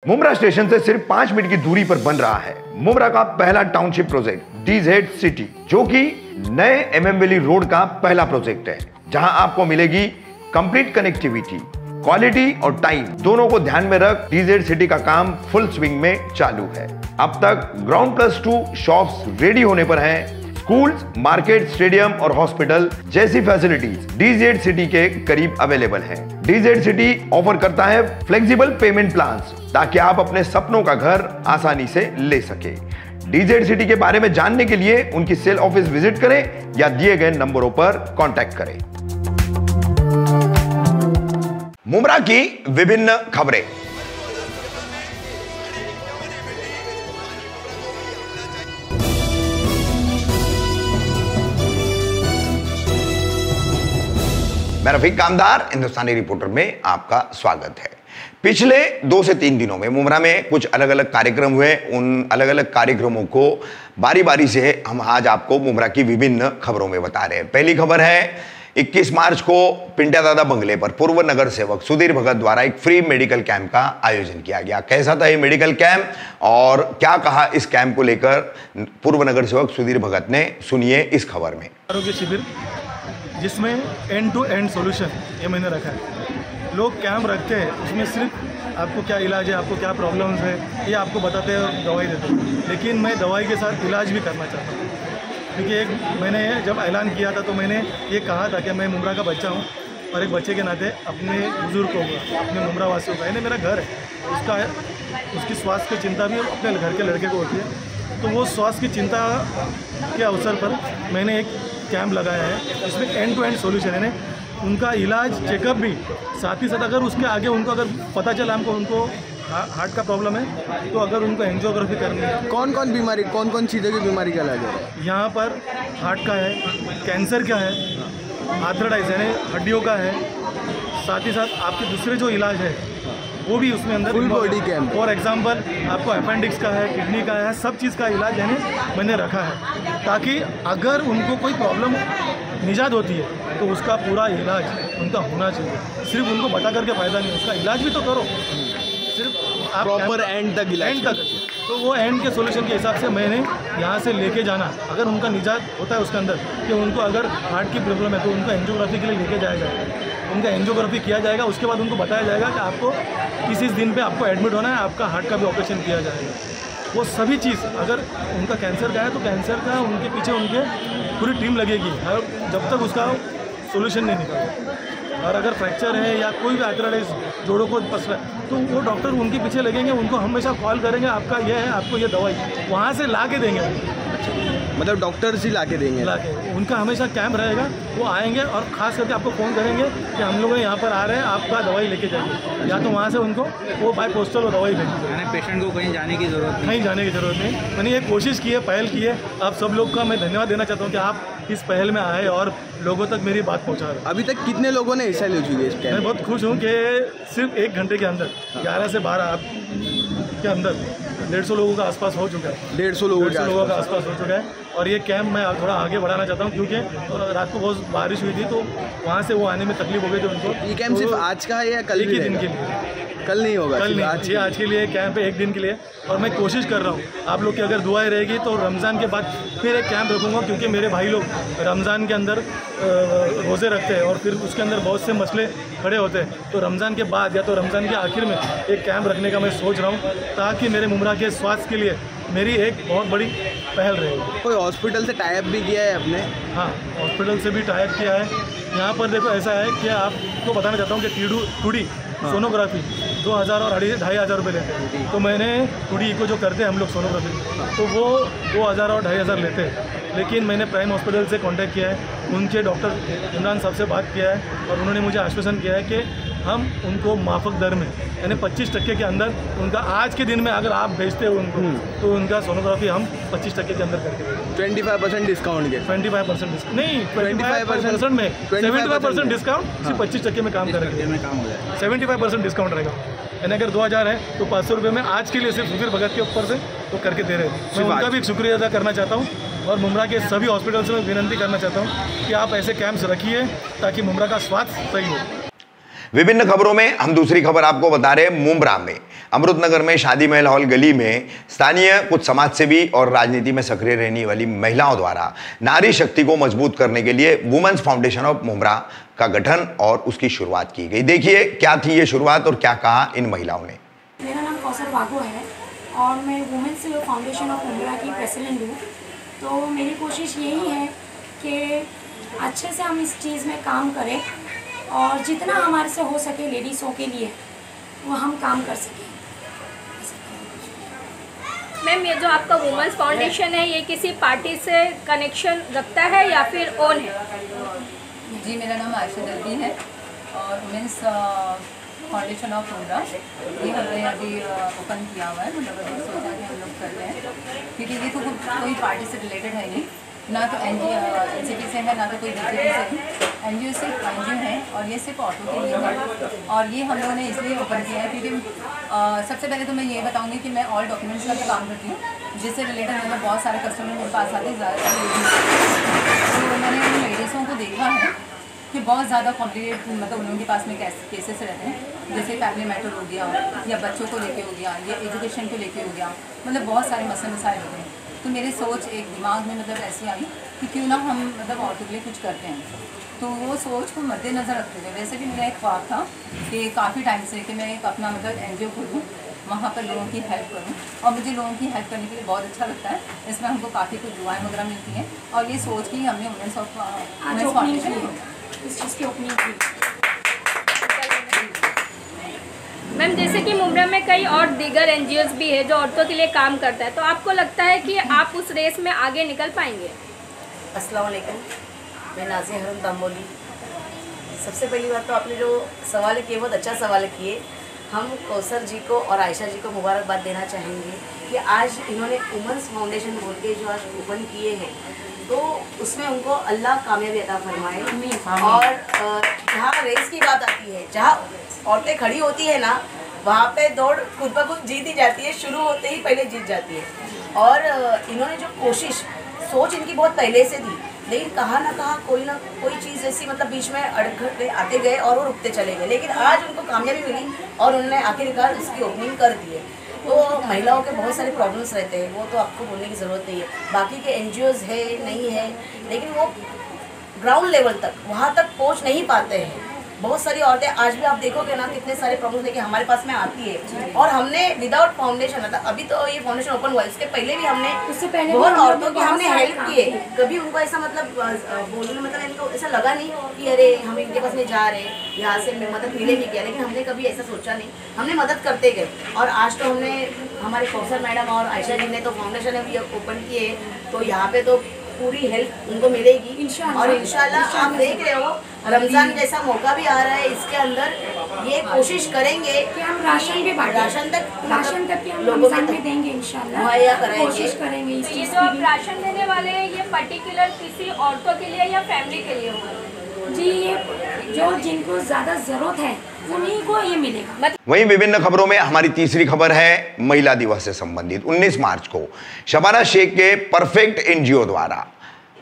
Mumbra station से सिर्फ 5 minute की दूरी पर बन रहा है मुमरा का पहला टाउनशिप प्रोजेक्ट डीजेड सिटी, जो कि नए एमएम वैली रोड का पहला प्रोजेक्ट है, जहां आपको मिलेगी कंप्लीट कनेक्टिविटी, क्वालिटी और टाइम दोनों को ध्यान में रख डीजेड सिटी का काम फुल स्विंग में चालू है। अब तक ग्राउंड+2 शॉप्स रेडी होने पर हैं। स्कूल्स, मार्केट, स्टेडियम और हॉस्पिटल जैसी फैसिलिटीज डीजेड सिटी के करीब अवेलेबल हैं। डीजेड सिटी ऑफर करता है फ्लेक्सिबल पेमेंट प्लान्स, ताकि आप अपने सपनों का घर आसानी से ले सके। डीजेड सिटी के बारे में जानने के लिए उनकी सेल ऑफिस विजिट करें या दिए गए नंबरों पर कांटेक्ट करें। मुमरा की विभिन्न खबरें। मैं रफीक कामदार, हिंदुस्तानी रिपोर्टर में आपका स्वागत है। पिछले 2 से 3 दिनों में मुमरा में कुछ अलग अलग कार्यक्रम हुए। उन अलग अलग कार्यक्रमों को बारी बारी से हम आज आपको मुमरा की विभिन्न खबरों में बता रहे हैं। पहली खबर है 21 मार्च को पिंटा दादा बंगले पर पूर्व नगर सेवक सुधीर भगत द्वारा एक फ्री मेडिकल कैंप का आयोजन किया गया। कैसा था ये मेडिकल कैंप और क्या कहा इस कैंप को लेकर पूर्व नगर सेवक सुधीर भगत ने, सुनिए इस खबर में। आरोग्य शिविर जिसमें एंड टू एंड सॉल्यूशन ये मैंने रखा है। लोग कैंप रखते हैं, उसमें सिर्फ आपको क्या इलाज है, आपको क्या प्रॉब्लम्स है, ये आपको बताते हैं और दवाई देते हैं। लेकिन मैं दवाई के साथ इलाज भी करना चाहता हूँ, क्योंकि मैंने जब ऐलान किया था तो मैंने ये कहा था कि मैं मुमरा का बच्चा हूँ और एक बच्चे के नाते अपने बुजुर्ग को, अपने मुमरा वासियों का, यानी मेरा घर है, उसकी स्वास्थ्य की चिंता भी अपने घर के लड़के को होती है। तो वो स्वास्थ्य की चिंता के अवसर पर मैंने एक कैंप लगाया है, इसमें एंड टू एंड सॉल्यूशन है। उनका इलाज, चेकअप भी, साथ ही साथ अगर उसके आगे उनको अगर पता चला उनको हार्ट का प्रॉब्लम है तो अगर उनको एंजियोग्राफी करनी है, कौन कौन बीमारी, कौन कौन चीज़ों की बीमारी का इलाज है यहाँ पर, हार्ट का है, कैंसर का है, आर्थराइटिस यानी हड्डियों का है, साथ ही साथ आपके दूसरे जो इलाज है वो भी उसमें अंदर full body camp. For example आपको अपेंडिक्स का है, किडनी का है, सब चीज़ का इलाज यानी मैंने रखा है, ताकि अगर उनको कोई प्रॉब्लम निजात होती है तो उसका पूरा इलाज उनका होना चाहिए। सिर्फ उनको बता करके फ़ायदा नहीं, उसका इलाज भी तो करो, सिर्फ आप प्रॉपर एंड तक इलाज, एंड तक। तो वो एंड के सॉल्यूशन के हिसाब से मैंने यहाँ से लेके जाना, अगर उनका निजात होता है उसके अंदर कि उनको अगर हार्ट की प्रॉब्लम है तो उनको एंजियोग्राफी के लिए लेके जाया जाएगा, उनका एंजियोग्राफी किया जाएगा, उसके बाद उनको बताया जाएगा कि आपको इस दिन पे आपको एडमिट होना है, आपका हार्ट का भी ऑपरेशन किया जाएगा। वो सभी चीज़, अगर उनका कैंसर का है तो कैंसर का उनके पीछे उनके पूरी टीम लगेगी और जब तक उसका सोल्यूशन नहीं निकलेगा। और अगर फ्रैक्चर है या कोई भी आर्थराइटिस, जोड़ों को पसरा है, तो वो डॉक्टर उनके पीछे लगेंगे, उनको हमेशा कॉल करेंगे, आपका ये है, आपको ये दवाई वहाँ से ला के देंगे। मतलब डॉक्टर्स ही ला के देंगे, उनका हमेशा कैंप रहेगा, वो आएंगे और ख़ास करके आपको फ़ोन करेंगे कि हम लोग यहाँ पर आ रहे हैं, आपका दवाई लेके जाइए, या तो वहाँ से उनको वो बाय पोस्टल वो दवाई भेजिए। यानी पेशेंट को कहीं जाने की ज़रूरत नहीं, जाने की ज़रूरत नहीं। मैंने ये कोशिश की है, पहल की है। आप सब लोग का मैं धन्यवाद देना चाहता हूँ कि आप इस पहल में आए और लोगों तक मेरी बात पहुँचा रहे। अभी तक कितने लोगों ने हिस्सा ले चुके हैं? मैं बहुत खुश हूँ कि सिर्फ 1 घंटे के अंदर 11 से 12 के अंदर 150 लोगों का आसपास हो चुका है। 150 लोगों का आसपास हो चुका है। और ये कैंप मैं थोड़ा आगे बढ़ाना चाहता हूँ, क्योंकि रात को बहुत बारिश हुई थी तो वहाँ से वो आने में तकलीफ हो गई थी उनको। ये कैंप सिर्फ आज का है या कल? एक ही दिन के लिए, कल नहीं होगा, कल नहीं, आज के लिए कैंप है, 1 दिन के लिए। और मैं कोशिश कर रहा हूँ, आप लोग की अगर दुआएं रहेगी तो रमज़ान के बाद फिर एक कैंप रखूँगा, क्योंकि मेरे भाई लोग रमज़ान के अंदर रोज़े रखते हैं और फिर उसके अंदर बहुत से मसले खड़े होते हैं। तो रमज़ान के बाद या तो रमज़ान के आखिर में एक कैंप रखने का मैं सोच रहा हूँ, ताकि मेरे मुमरा के स्वास्थ्य के लिए मेरी एक बहुत बड़ी पहल रहेगी। कोई हॉस्पिटल से टाई अप भी किया है आपने? हाँ, हॉस्पिटल से भी टाई अप किया है। यहाँ पर देखो ऐसा है कि आपको बताना चाहता हूँ कि टूडी सोनोग्राफी 2000 और 2500 रुपये लेते हैं। तो मैंने टूडी को जो करते हैं हम लोग सोनोग्राफी, तो वो 2000 और 2500 लेते हैं। लेकिन मैंने प्राइम हॉस्पिटल से कांटेक्ट किया है, उनके डॉक्टर इमरान साहब से बात किया है और उन्होंने मुझे आश्वासन किया है कि हम उनको माफक दर में यानी 25% के अंदर उनका, आज के दिन में अगर आप भेजते हो उनको तो उनका सोनोग्राफी हम 25% के अंदर करके देंगे। 25% डिस्काउंट के? 25% डिस्काउंट नहीं, 25% में 75% डिस्काउंट, सिर्फ 25% में काम करेंगे, 75% डिस्काउंट रहेगा। यानी अगर 2000 है तो 500 रुपये में आज के लिए सिर्फ सुधीर भगत के ऊपर से वो करके दे रहे हैं। मैं उनका भी शुक्रिया अदा करना चाहता हूँ और मुमरा के सभी हॉस्पिटल से मैं विनती करना चाहता हूँ कि आप ऐसे कैंप्स रखिए ताकि मुमरा का स्वास्थ्य सही हो। विभिन्न खबरों में हम दूसरी खबर आपको बता रहे हैं। मुमरा में अमृतनगर में शादी महल हॉल गली में स्थानीय कुछ समाजसेवी और राजनीति में सक्रिय रहने वाली महिलाओं द्वारा नारी शक्ति को मजबूत करने के लिए वुमेन्स फाउंडेशन ऑफ मुमरा का गठन और उसकी शुरुआत की गई। देखिए क्या थी ये शुरुआत और क्या कहा इन महिलाओं ने। मेरा नाम कौसर वागो है और मैं वुमेन्स फाउंडेशन ऑफ मुमरा की प्रेसिडेंट हूँ। तो मेरी कोशिश यही है कि अच्छे से हम इस चीज़ में काम करें और जितना हमारे से हो सके लेडीज़ों के लिए वो हम काम कर सकें। मैम, ये जो आपका वुमेन्स फाउंडेशन है ये किसी पार्टी से कनेक्शन रखता है या फिर ओन है? जी, मेरा नाम आयशा दर्दी है और वुमेन्स फाउंडेशन ऑफ मुमरा ये हमने अभी ओपन किया हुआ है। मतलब अभी सोचा कि हम लोग कर रहे हैं क्योंकि ये तो कोई पार्टी से रिलेटेड है नहीं, ना तो एनसीपी से है ना तो कोई बीजेपी से है। एनजीओ सिर्फ एनजीओ है और ये सिर्फ ऑटो के लिए है और ये हम लोगों ने इसलिए ओपन किया है क्योंकि सबसे पहले तो मैं ये बताऊंगी कि मैं ऑल डॉक्यूमेंट्स का भी काम करती हूँ जिससे रिलेटेड मतलब बहुत सारे कस्टमर मेरे पास आते हैं, ज़्यादातर लेडीज़। तो मैंने उन लेडीज़ों को देखा है कि बहुत ज़्यादा कॉम्प्लिकेट मतलब उन लोगों के पास में केसेस रहते हैं, जैसे फैमिली मैटर हो गया या बच्चों को लेके हो गया या एजुकेशन को लेके हो गया, मतलब बहुत सारे मसले मसाइल होते हैं। तो मेरी सोच एक दिमाग में मतलब ऐसी आई कि क्यों ना हम मतलब औरतों के लिए कुछ करते हैं। तो वो सोच को मद्देनज़र रखते हुए वैसे भी मेरा एक ख्वाब था कि काफ़ी टाइम से कि मैं एक अपना मतलब एनजीओ खोलूँ, वहाँ पर लोगों की हेल्प करूँ और मुझे लोगों की हेल्प करने के लिए बहुत अच्छा लगता है। इसमें हमको काफ़ी कुछ दुआएं वगैरह मिलती हैं और ये सोच की हमने वुमेन्स फाउंडेशन इस चीज़ की ओपनिंग की। मैम, जैसे कि मुमरा में कई और दीगर एनजीओज भी है जो औरतों के लिए काम करता है, तो आपको लगता है कि आप उस रेस में आगे निकल पाएंगे? अस्सलाम वालेकुम, मैं नाज़िया हरम दामोली। सबसे पहली बात तो आपने जो सवाल किए बहुत अच्छा सवाल किए। हम कौसर जी को और आयशा जी को मुबारकबाद देना चाहेंगे कि आज इन्होंने वुमेन्स फाउंडेशन बोल के जो आज ओपन किए हैं तो उसमें उनको अल्लाह कामयाबी अता फरमाए। और जहाँ रेस की बात आती है, जहाँ औरतें खड़ी होती है ना वहाँ पे दौड़ खुद ब खुद जीत ही जाती है, शुरू होते ही पहले जीत जाती है। और इन्होंने जो कोशिश सोच इनकी बहुत पहले से थी, लेकिन कहाँ ना कहाँ कोई ना कोई चीज़ ऐसी मतलब बीच में अड़खड़े आते गए और वो रुकते चले गए, लेकिन आज उनको कामयाबी मिली और उन्होंने आखिरकार उसकी ओपनिंग कर दी है। तो महिलाओं के बहुत सारे प्रॉब्लम्स रहते हैं, वो तो आपको बोलने की ज़रूरत नहीं है। बाकी के एनजीओज़ है नहीं है, लेकिन वो ग्राउंड लेवल तक वहाँ तक पहुँच नहीं पाते हैं। बहुत सारी औरतें आज भी आप देखोगे ना कितने सारे प्रॉब्लम्स लेके हमारे पास में आती है। और हमने विदाउट फाउंडेशन मतलब अभी तो ये फाउंडेशन ओपन हुआ है, इसके पहले भी हमने बहुत औरतों की हमने हेल्प की है। कभी उनको ऐसा मतलब बोलने मतलब इनको ऐसा लगा नहीं कि अरे हम इनके पास में जा रहे हैं यहाँ से मदद मिलेगी क्या, लेकिन हमने कभी ऐसा सोचा नहीं, हमने मदद करते गए। और आज तो हमने हमारे कौसर मैडम और आयशा जी ने तो फाउंडेशन अभी ओपन किए, तो यहाँ पे तो पूरी हेल्प उनको मिलेगी और इंशाल्लाह आप देख रहे हो रमज़ान जैसा मौका भी आ रहा है, इसके अंदर ये कोशिश करेंगे कि हम राशन भी राशन तक के हम लोगों रमज़ान भी देंगे इंशाल्लाह, मुहैया कराएंगे, कोशिश करेंगे। इस ये चीज़ जो आप की राशन देने वाले हैं ये पर्टिकुलर किसी औरतों के लिए या फैमिली के लिए होगा? जी, ये जो जिनको ज़्यादा ज़रूरत है उन्हीं को ये मिलेगा। वहीं विभिन्न खबरों में हमारी तीसरी खबर है महिला दिवस से संबंधित। 19 मार्च को शबाना शेख के परफेक्ट एनजीओ द्वारा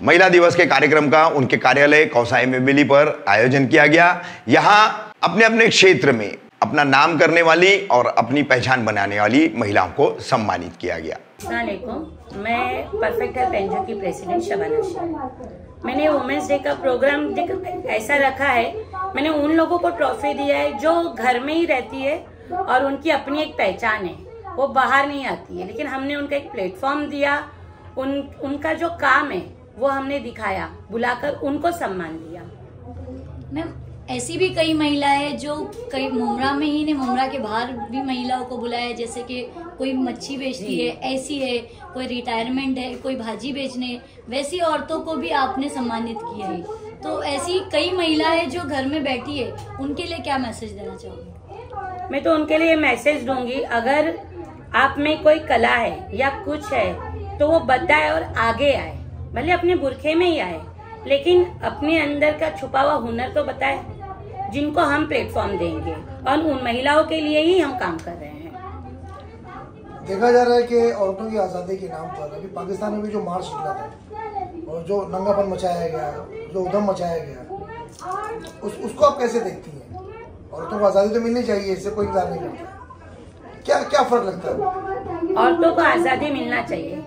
महिला दिवस के कार्यक्रम का उनके कार्यालय कौसा एमएमबेली पर आयोजन किया गया। यहाँ अपने अपने क्षेत्र में अपना नाम करने वाली और अपनी पहचान बनाने वाली महिलाओं को सम्मानित किया गया। अस्सलामुअलैकुम, मैं परफेक्ट हेल्थ एनजीओ की प्रेसिडेंट शबाना शेख। मैंने वुमेन्स डे का प्रोग्राम ऐसा रखा है, मैंने उन लोगों को ट्रॉफी दिया है जो घर में ही रहती है और उनकी अपनी एक पहचान है, वो बाहर नहीं आती है, लेकिन हमने उनका एक प्लेटफॉर्म दिया, उनका जो काम है वो हमने दिखाया, बुलाकर उनको सम्मान दिया। मैम, ऐसी भी कई महिलाएं जो कई मुमरा में ही नहीं, मुमरा के बाहर भी महिलाओं को बुलाया, जैसे कि कोई मच्छी बेचती है, ऐसी है, कोई रिटायरमेंट है, कोई भाजी बेचने, वैसी औरतों को भी आपने सम्मानित किया है। तो ऐसी कई महिलाएं जो घर में बैठी है, उनके लिए क्या मैसेज देना चाहोगे? मैं तो उनके लिए मैसेज दूंगी, अगर आप में कोई कला है या कुछ है तो वो बताए और आगे आए, भले अपने बुरखे में ही आए, लेकिन अपने अंदर का छुपा हुआ हुनर तो बताए, जिनको हम प्लेटफॉर्म देंगे और उन महिलाओं के लिए ही हम काम कर रहे हैं। देखा जा रहा है कि औरतों की आज़ादी के नाम पर अभी पाकिस्तान में भी जो मार्च निकला था और जो नंगापन मचाया गया, जो उधम मचाया गया, उसको आप कैसे देखती हैं? औरतों को आज़ादी तो मिलनी चाहिए, इससे कोई इनकार नहीं करता। क्या क्या फर्क लगता है? औरतों को आज़ादी मिलना चाहिए,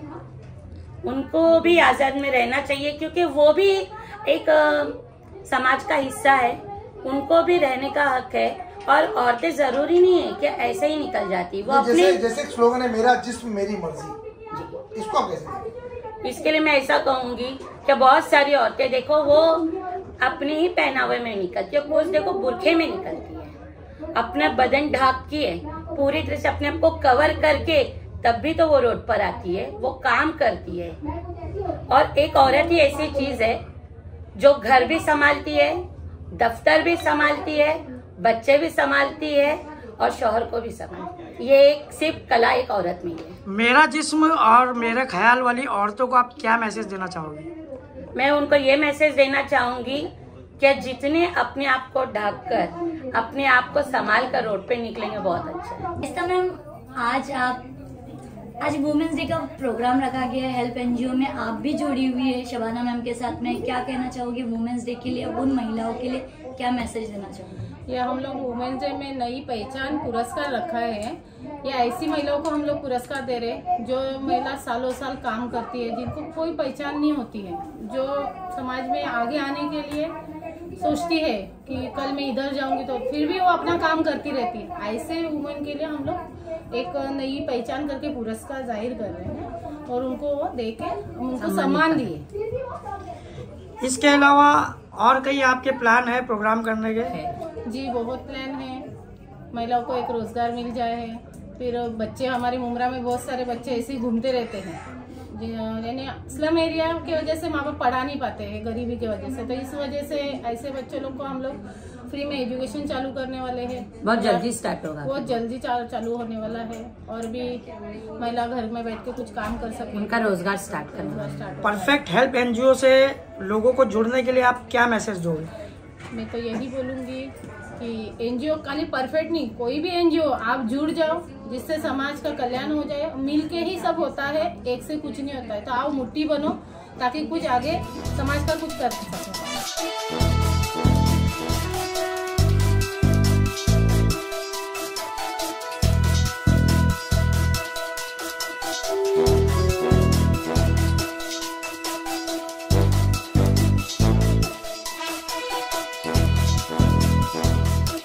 उनको भी आज़ाद में रहना चाहिए, क्योंकि वो भी एक समाज का हिस्सा है, उनको भी रहने का हक है। और औरतें जरूरी नहीं है कि ऐसे ही निकल जाती, वो अपने जैसे एक स्लोगन है, मेरा जिस्म मेरी मर्जी, इसको आप कैसे? इसके लिए मैं ऐसा कहूंगी कि बहुत सारी औरतें देखो वो अपने ही पहनावे में निकलती है, कुछ देखो बुरखे में निकलती है, अपना बदन ढाकती है, पूरी तरह से अपने आप को कवर करके, तब भी तो वो रोड पर आती है, वो काम करती है। और एक औरत ही ऐसी चीज है जो घर भी संभालती है, दफ्तर भी संभालती है, बच्चे भी संभालती है और शौहर को भी संभालती है। ये एक सिर्फ कला एक औरत में है। मेरा जिस्म और मेरे ख्याल वाली औरतों को आप क्या मैसेज देना चाहोगी? मैं उनको ये मैसेज देना चाहूंगी कि जितने अपने आप को ढक कर, अपने आप को संभाल कर रोड पे निकलेंगे, बहुत अच्छा है। इस मैम आज वुमेन्स डे का प्रोग्राम रखा गया है, हेल्प एनजीओ में आप भी जुड़ी हुई है शबाना मैम के साथ में, क्या कहना चाहोगे वुमेन्स डे के लिए, उन महिलाओं के लिए क्या मैसेज देना चाहोगे? ये हम लोग वुमेन्स डे में नई पहचान पुरस्कार रखा है। ये ऐसी महिलाओं को हम लोग पुरस्कार दे रहे हैं जो महिला सालों साल काम करती है, जिनको कोई पहचान नहीं होती है, जो समाज में आगे आने के लिए सोचती है कि कल मैं इधर जाऊंगी, तो फिर भी वो अपना काम करती रहती है। ऐसे वुमेन के लिए हम लोग एक नई पहचान करके पुरस्कार जाहिर कर रहे हैं और उनको दे के उनको सम्मान दिए। इसके अलावा और कई आपके प्लान है प्रोग्राम करने के? जी बहुत प्लान है, महिलाओं को एक रोजगार मिल जाए है, फिर बच्चे हमारे मुमरा में बहुत सारे बच्चे ऐसे ही घूमते रहते हैं, यानी स्लम एरिया की वजह से माँ बाप पढ़ा नहीं पाते हैं गरीबी की वजह से, तो इस वजह से ऐसे बच्चों लोग को हम लोग फ्री में एजुकेशन चालू करने वाले हैं। बहुत जल्दी स्टार्ट होगा, बहुत जल्दी चालू होने वाला है, और भी महिला घर में बैठ के कुछ काम कर सके, उनका रोजगार स्टार्ट करना। परफेक्ट हेल्प एनजीओ से लोगों को जुड़ने के लिए आप क्या मैसेज दोगे? मैं तो यही बोलूँगी कि एनजीओ खाली परफेक्ट नहीं, कोई भी एनजीओ आप जुड़ जाओ जिससे समाज का कल्याण हो जाए, मिलके ही सब होता है, एक से कुछ नहीं होता है। तो आओ मुट्ठी बनो ताकि कुछ आगे समाज का कुछ कर सको।